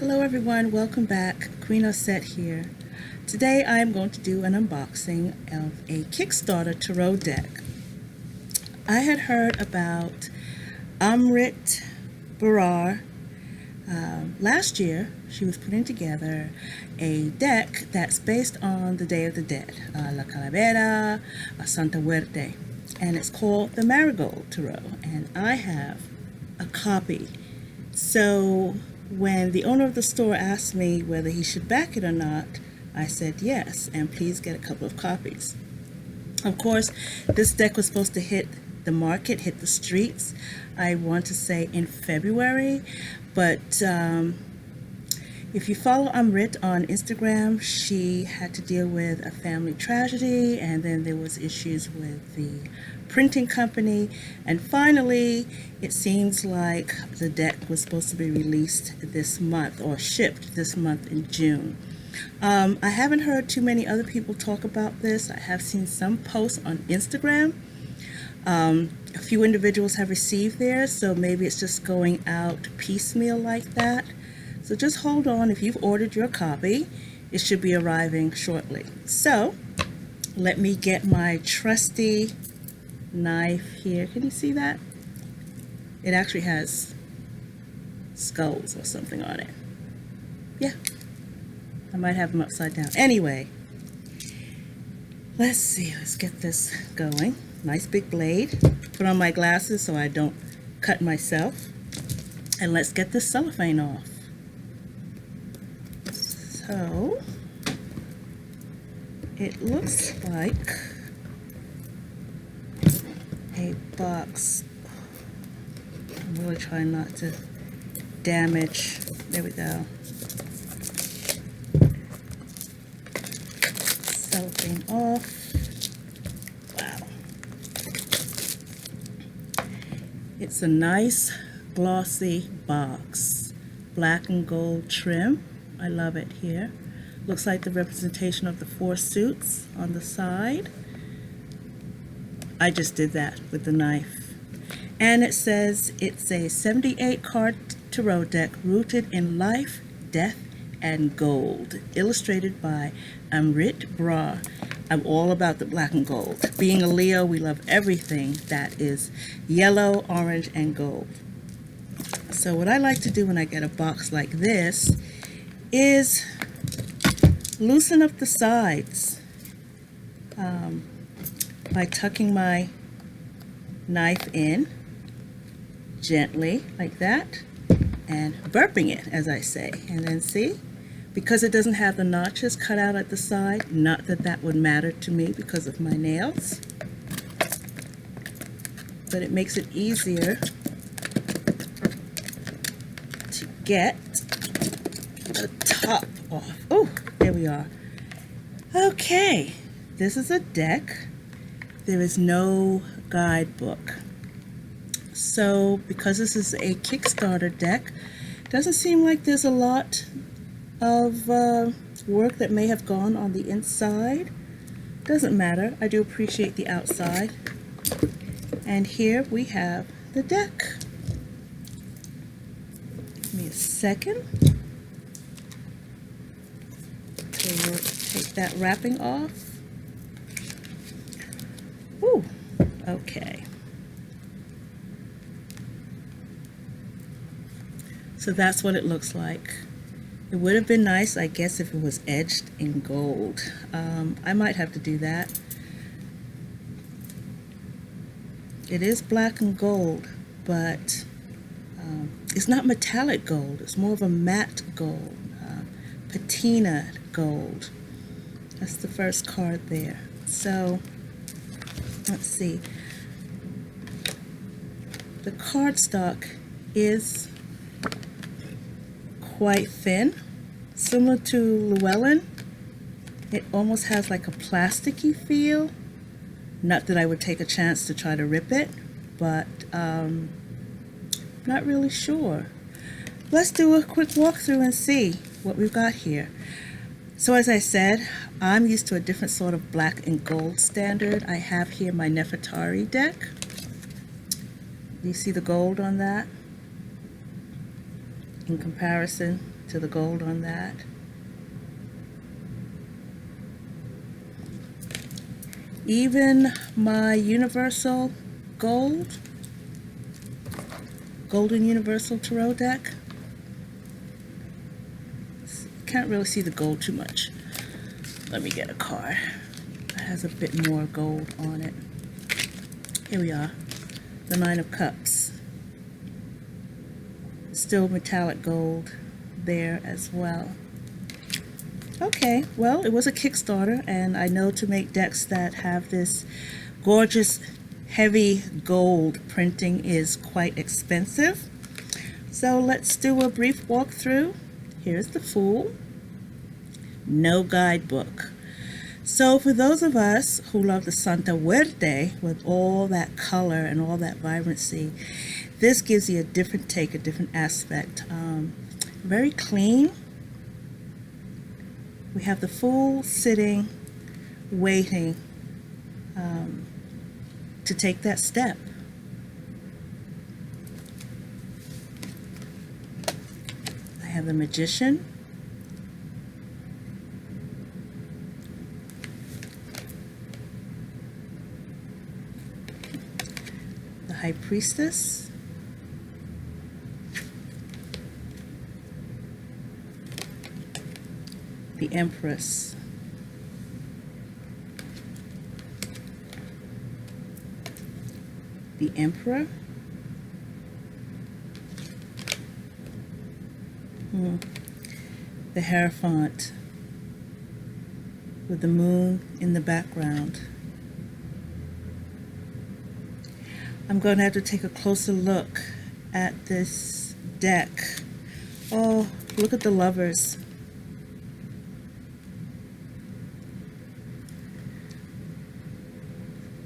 Hello everyone, welcome back. Queen Osset here. Today I am going to do an unboxing of a Kickstarter tarot deck. I had heard about Amrit Brar. Last year she was putting together a deck that's based on the Day of the Dead, La Calavera, Santa Muerte, and it's called the Marigold Tarot, and I have a copy. So when the owner of the store asked me whether he should back it or not, I said yes, and please get a couple of copies. Of course, this deck was supposed to hit the market, hit the streets, I want to say in February, but if you follow Amrit on Instagram, she had to deal with a family tragedy, and then there was issues with the printing company, and finally it seems like the deck was supposed to be released this month or shipped this month in June. I haven't heard too many other people talk about this. I have seen some posts on Instagram. A few individuals have received theirs, so maybe it's just going out piecemeal like that. So just hold on. If you've ordered your copy, it should be arriving shortly. So let me get my trusty knife here. Can you see that? It actually has skulls or something on it. Yeah, I might have them upside down. Anyway, let's see. Let's get this going. Nice big blade. Put on my glasses so I don't cut myself. And let's get this cellophane off. So it looks like a box. I'm really trying not to damage. There we go. Cellophane off. Wow. It's a nice glossy box. Black and gold trim. I love it here. Looks like the representation of the 4 suits on the side. I just did that with the knife. And it says it's a 78 card tarot deck rooted in life, death, and gold. Illustrated by Amrit Brar. I'm all about the black and gold. Being a Leo, we love everything that is yellow, orange, and gold. So what I like to do when I get a box like this is loosen up the sides by tucking my knife in gently like that and burping it, as I say. And then see, because it doesn't have the notches cut out at the side, not that that would matter to me because of my nails, but it makes it easier to get the top off. Oh, there we are. Okay, this is a deck. There is no guidebook. So because this is a Kickstarter deck, doesn't seem like there's a lot of work that may have gone on the inside. Doesn't matter. I do appreciate the outside. And here we have the deck. Give me a second to take that wrapping off. Ooh, okay. So that's what it looks like. It would have been nice, I guess, if it was edged in gold. I might have to do that. It is black and gold, but it's not metallic gold. It's more of a matte gold, patina gold. That's the first card there. So let's see. The cardstock is quite thin, similar to Llewellyn. It almost has like a plasticky feel. Not that I would take a chance to try to rip it, but not really sure. Let's do a quick walkthrough and see what we've got here. So as I said, I'm used to a different sort of black and gold standard. I have here my Nefertari deck. You see the gold on that? in comparison to the gold on that. Even my Universal Golden Universal Tarot deck. Can't really see the gold too much. Let me get a card that has a bit more gold on it. Here we are, the Nine of Cups. Still metallic gold there as well. Okay, well, it was a Kickstarter, and I know to make decks that have this gorgeous heavy gold printing is quite expensive. So let's do a brief walkthrough. Here's the Fool. No guidebook. So for those of us who love the Santa Muerte with all that color and all that vibrancy, this gives you a different take, a different aspect. Very clean. We have the Fool sitting, waiting to take that step. I have the Magician. The High Priestess. The Empress. The Emperor. The Hierophant with the moon in the background. I'm going to have to take a closer look at this deck. Oh, look at the Lovers.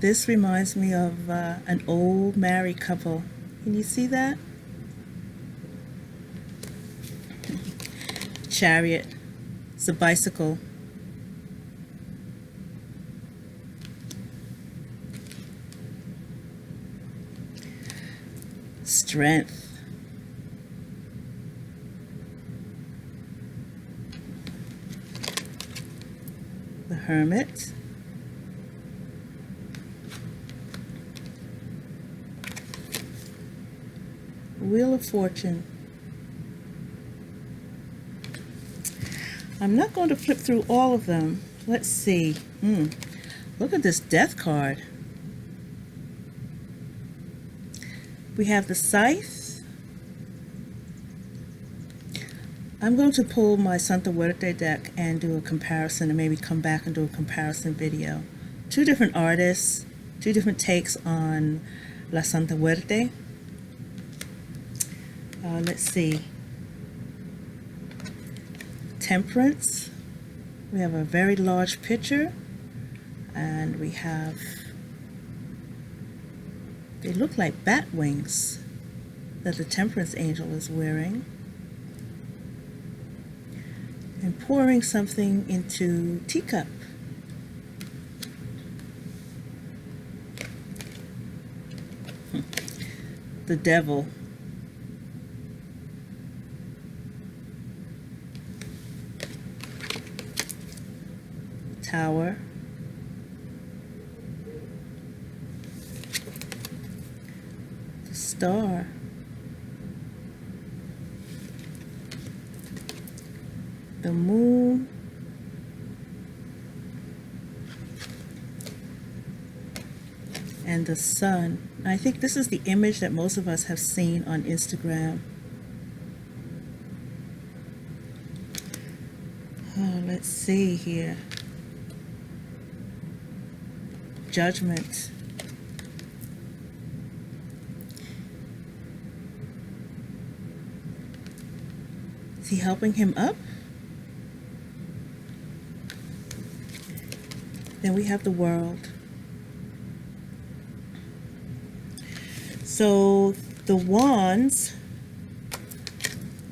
This reminds me of an old married couple. Can you see that? Chariot. It's a bicycle. Strength. The Hermit. Wheel of Fortune. I'm not going to flip through all of them. Let's see. Look at this Death card. We have the Scythe. I'm going to pull my Santa Muerte deck and do a comparison, and maybe come back and do a comparison video. Two different artists, two different takes on La Santa Muerte. Let's see. Temperance. We have a very large picture, and we have, they look like bat wings that the Temperance angel is wearing, and pouring something into teacup. The Devil. Tower. The Star. The Moon. And the Sun. I think this is the image that most of us have seen on Instagram. Oh, let's see here. Judgment. Is he helping him up? Then we have the World. So the wands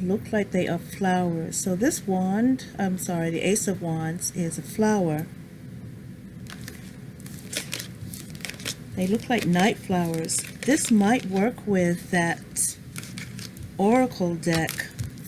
look like they are flowers. So this wand, I'm sorry, the Ace of Wands is a flower. They look like night flowers. This might work with that Oracle deck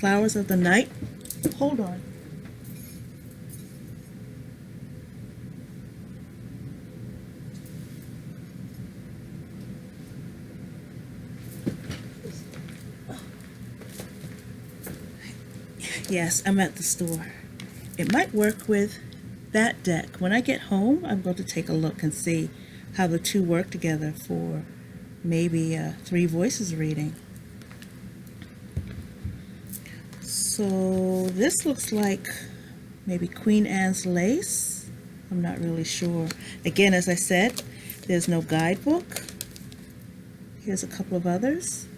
Flowers of the Night. Hold on. Yes, I'm at the store. It might work with that deck. When I get home, I'm going to take a look and see how the two work together for maybe a Three Voices reading. So this looks like maybe Queen Anne's lace. I'm not really sure. Again, as I said, there's no guidebook. Here's a couple of others.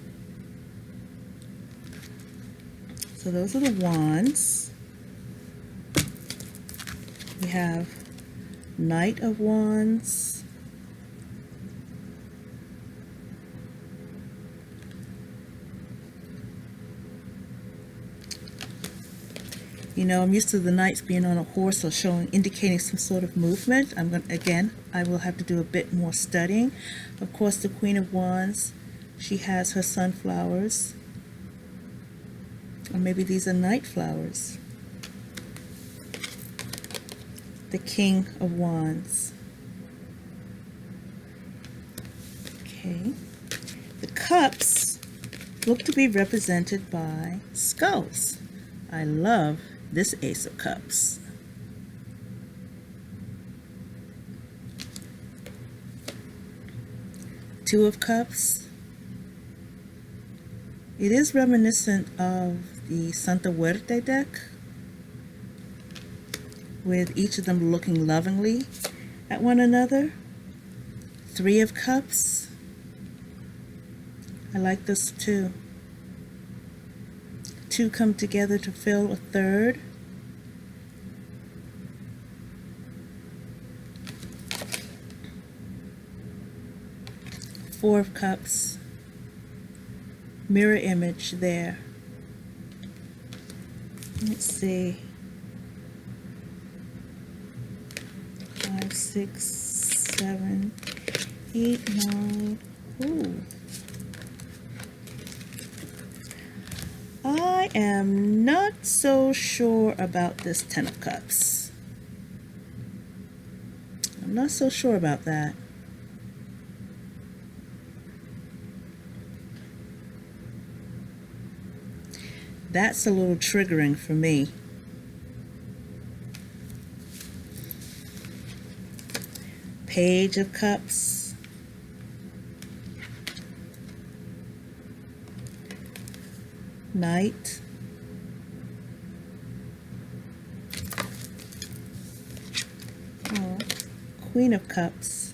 So those are the wands. We have Knight of Wands. You know, I'm used to the knights being on a horse or indicating some sort of movement. I will have to do a bit more studying. Of course, the Queen of Wands, she has her sunflowers. Or maybe these are night flowers. The King of Wands. Okay. The cups look to be represented by skulls. I love this Ace of Cups. Two of Cups. It is reminiscent of the Santa Muerte deck, with each of them looking lovingly at one another. Three of Cups. I like this too. Two come together to fill a third. Four of Cups. Mirror image there. Let's see. 5, 6, 7, 8, 9. Ooh. I am not so sure about this Ten of Cups. I'm not so sure about that. That's a little triggering for me. Page of Cups. Knight. Oh, Queen of Cups.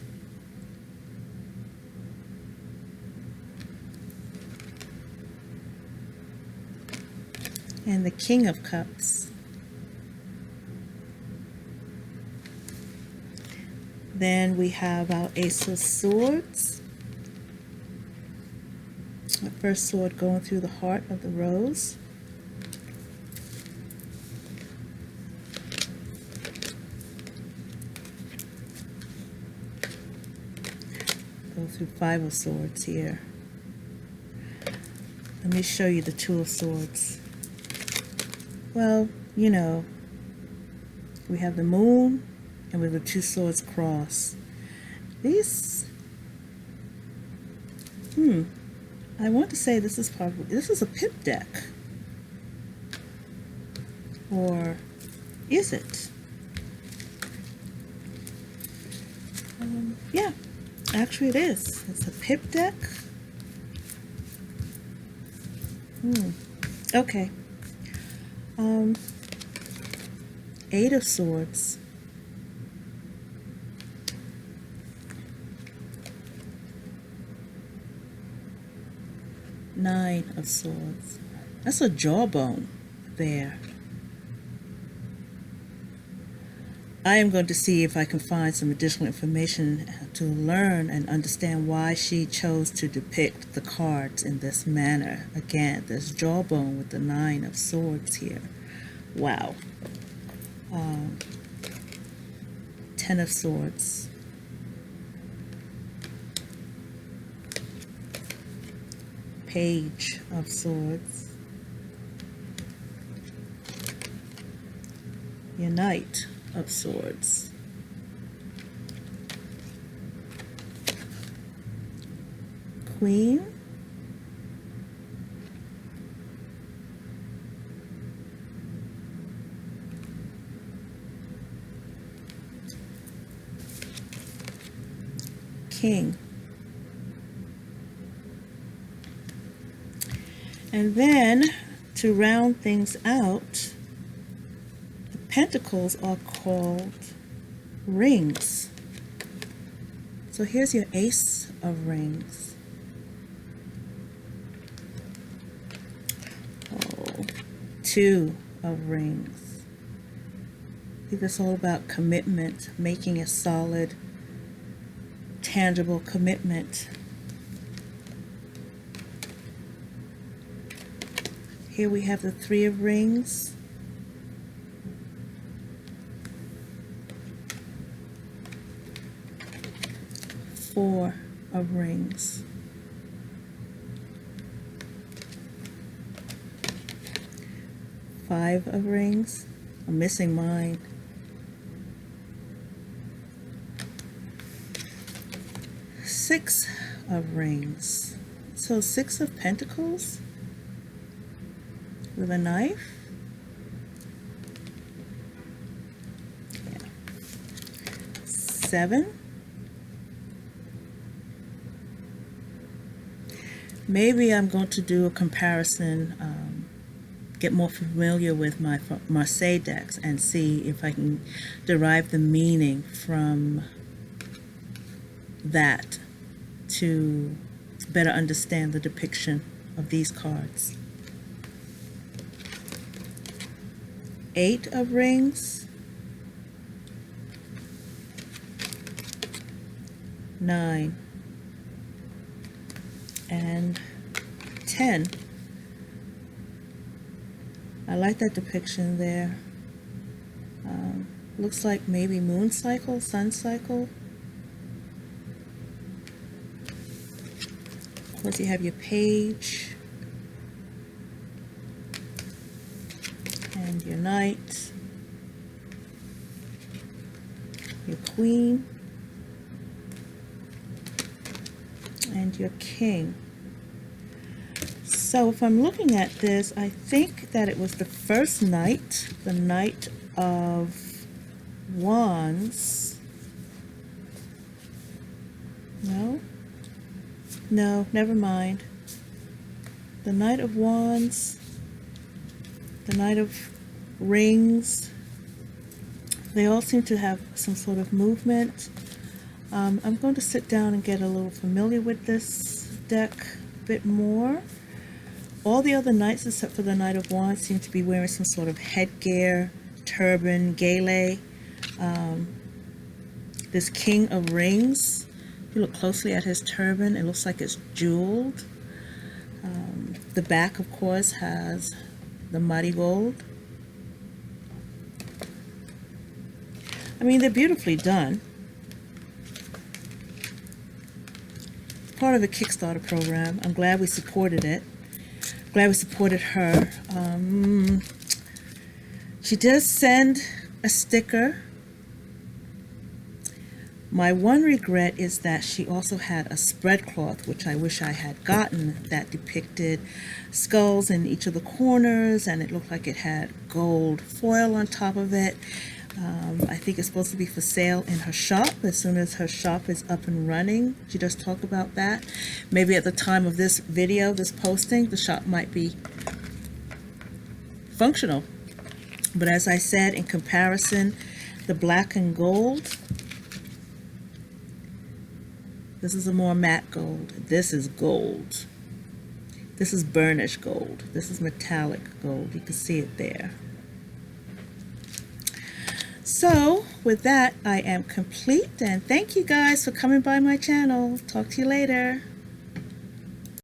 And the King of Cups. Then we have our Ace of Swords. Our first sword going through the heart of the rose. Go through Five of Swords here. Let me show you the Two of Swords. Well, you know, we have the moon and we have the two swords cross. These, I want to say this is a pip deck. Or is it? Yeah, actually it is. It's a pip deck. Okay. Eight of Swords. Nine of Swords. That's a jawbone there. I am going to see if I can find some additional information to learn and understand why she chose to depict the cards in this manner. Again, there's jawbone with the Nine of Swords here. Wow. Ten of Swords. Page of Swords. your Knight of Swords. Queen. King. And then, to round things out, the pentacles are called rings. So here's your Ace of Rings. Oh, Two of Rings. I think it's all about commitment, making a solid, tangible commitment. Here we have the Three of Rings. Four of Rings. Five of Rings. I'm missing mine. Six of Rings. So Six of Pentacles with a knife. Yeah. Seven. Maybe I'm going to do a comparison, get more familiar with my Marseille decks and see if I can derive the meaning from that to better understand the depiction of these cards. Eight of Rings. 9. And 10. I like that depiction there. Looks like maybe moon cycle, sun cycle. Of course, you have your page and your knight, your queen, and your king. So if I'm looking at this, I think that it was the first knight, the Knight of Wands. No, never mind. The Knight of Wands, the Knight of Rings, they all seem to have some sort of movement. I'm going to sit down and get a little familiar with this deck a bit more. All the other knights except for the Knight of Wands seem to be wearing some sort of headgear, turban, gele. This King of Rings, if you look closely at his turban, it looks like it's jeweled. The back, of course, has the Marigold. I mean, they're beautifully done. Part of a Kickstarter program. I'm glad we supported it. Glad we supported her. She does send a sticker. My one regret is that she also had a spreadcloth, which I wish I had gotten, that depicted skulls in each of the corners, and it looked like it had gold foil on top of it. I think it's supposed to be for sale in her shop as soon as her shop is up and running. She does talk about that. Maybe at the time of this video, this posting, the shop might be functional. But as I said, in comparison, the black and gold, this is a more matte gold. This is gold. This is burnished gold. This is metallic gold. You can see it there. So with that, I am complete, and thank you guys for coming by my channel. Talk to you later.